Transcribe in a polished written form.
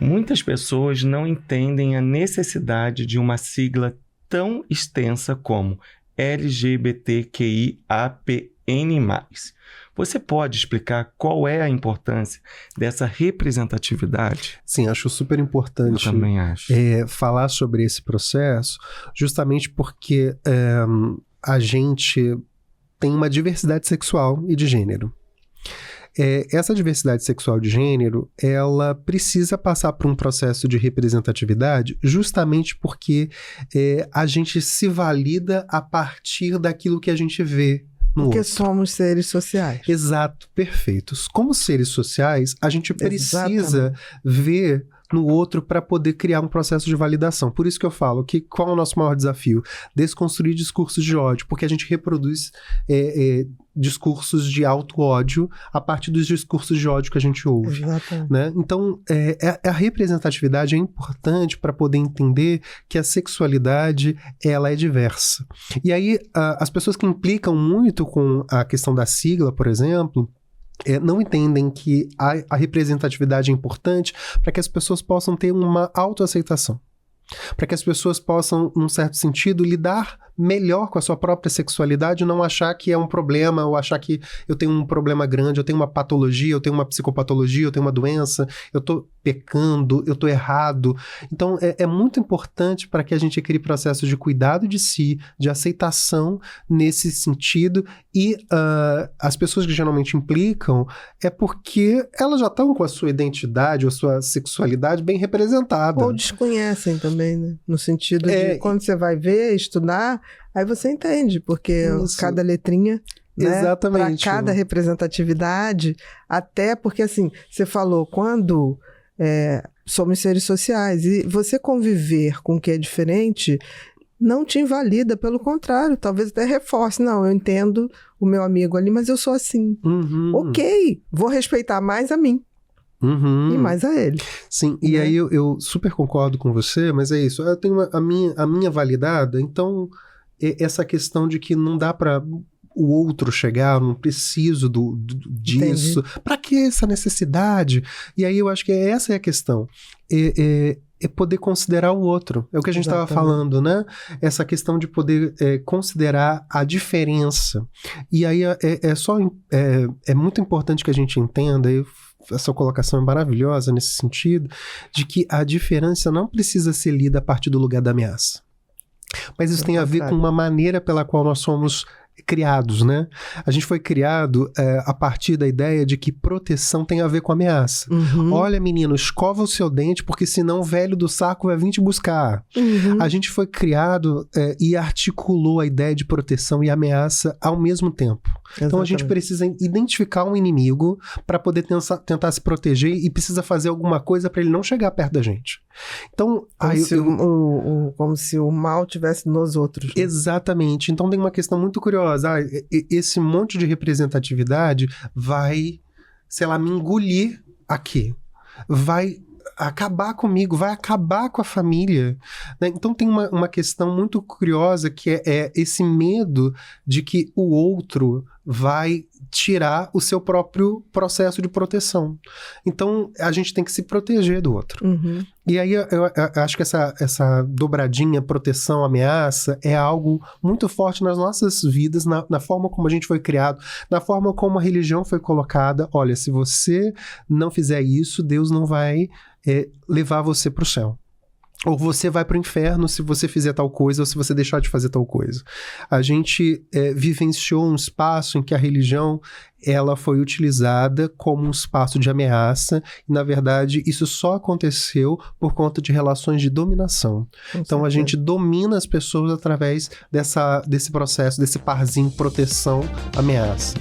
Muitas pessoas não entendem a necessidade de uma sigla tão extensa como LGBTQIAPN+. Você pode explicar qual é a importância dessa representatividade? Sim, acho super importante. Eu também acho. Falar sobre esse processo, justamente porque a gente tem uma diversidade sexual e de gênero. Essa diversidade sexual de gênero, ela precisa passar por um processo de representatividade justamente porque a gente se valida a partir daquilo que a gente vê no Porque outro. somos seres sociais. Exato, perfeitos. Como seres sociais, a gente precisa Exatamente. ver no outro para poder criar um processo de validação. Por isso que eu falo que qual é o nosso maior desafio? Desconstruir discursos de ódio, porque a gente reproduz discursos de auto-ódio a partir dos discursos de ódio que a gente ouve. Exatamente. Né? Então, a representatividade é importante para poder entender que a sexualidade ela é diversa. E aí, as pessoas que implicam muito com a questão da sigla, por exemplo, não entendem que a representatividade é importante para que as pessoas possam ter uma autoaceitação. Para que as pessoas possam, num certo sentido, lidar melhor com a sua própria sexualidade e não achar que é um problema, ou achar que eu tenho um problema grande, eu tenho uma patologia, eu tenho uma psicopatologia, eu tenho uma doença, eu tô pecando, eu tô errado. Então, é muito importante para que a gente crie processos de cuidado de si, de aceitação nesse sentido, e as pessoas que geralmente implicam é porque elas já estão com a sua identidade ou a sua sexualidade bem representada. Ou desconhecem também, né? No sentido de quando você vai ver, estudar, aí você entende, porque cada letrinha, né? Exatamente. Para cada representatividade, até porque assim, você falou, quando somos seres sociais, e você conviver com o que é diferente não te invalida, pelo contrário, talvez até reforce. Não, eu entendo o meu amigo ali, mas eu sou assim. Uhum. Ok, vou respeitar mais a mim. Uhum. E mais a ele. Sim, e aí eu super concordo com você, mas é isso, eu tenho a minha validada, então essa questão de que não dá para o outro chegar, eu não preciso disso, para que essa necessidade? E aí eu acho que essa é a questão, é poder considerar o outro, é o que a gente estava falando, né? Essa questão de poder considerar a diferença, e aí é muito importante que a gente entenda, essa colocação é maravilhosa nesse sentido, de que a diferença não precisa ser lida a partir do lugar da ameaça. Mas isso tem a ver com uma maneira pela qual nós somos criados, né? A gente foi criado a partir da ideia de que proteção tem a ver com ameaça. Uhum. Olha, menino, escova o seu dente, porque senão o velho do saco vai vir te buscar. Uhum. A gente foi criado e articulou a ideia de proteção e ameaça ao mesmo tempo. Exatamente. Então a gente precisa identificar um inimigo para poder tentar se proteger e precisa fazer alguma coisa para ele não chegar perto da gente. Então, como se o mal tivesse nos outros. Né? Exatamente. Então tem uma questão muito curiosa. Esse monte de representatividade vai, sei lá, me engolir aqui. Vai acabar comigo, vai acabar com a família. Né? Então tem uma questão muito curiosa que é esse medo de que o outro vai tirar o seu próprio processo de proteção. Então a gente tem que se proteger do outro. Uhum. E aí eu acho que essa dobradinha proteção, ameaça é algo muito forte nas nossas vidas, na forma como a gente foi criado, na forma como a religião foi colocada. Olha, se você não fizer isso, Deus não vai levar você para o céu. Ou você vai para o inferno se você fizer tal coisa ou se você deixar de fazer tal coisa. A gente vivenciou um espaço em que a religião ela foi utilizada como um espaço de ameaça e, na verdade, isso só aconteceu por conta de relações de dominação. Então, a gente domina as pessoas através desse processo, desse parzinho proteção-ameaça.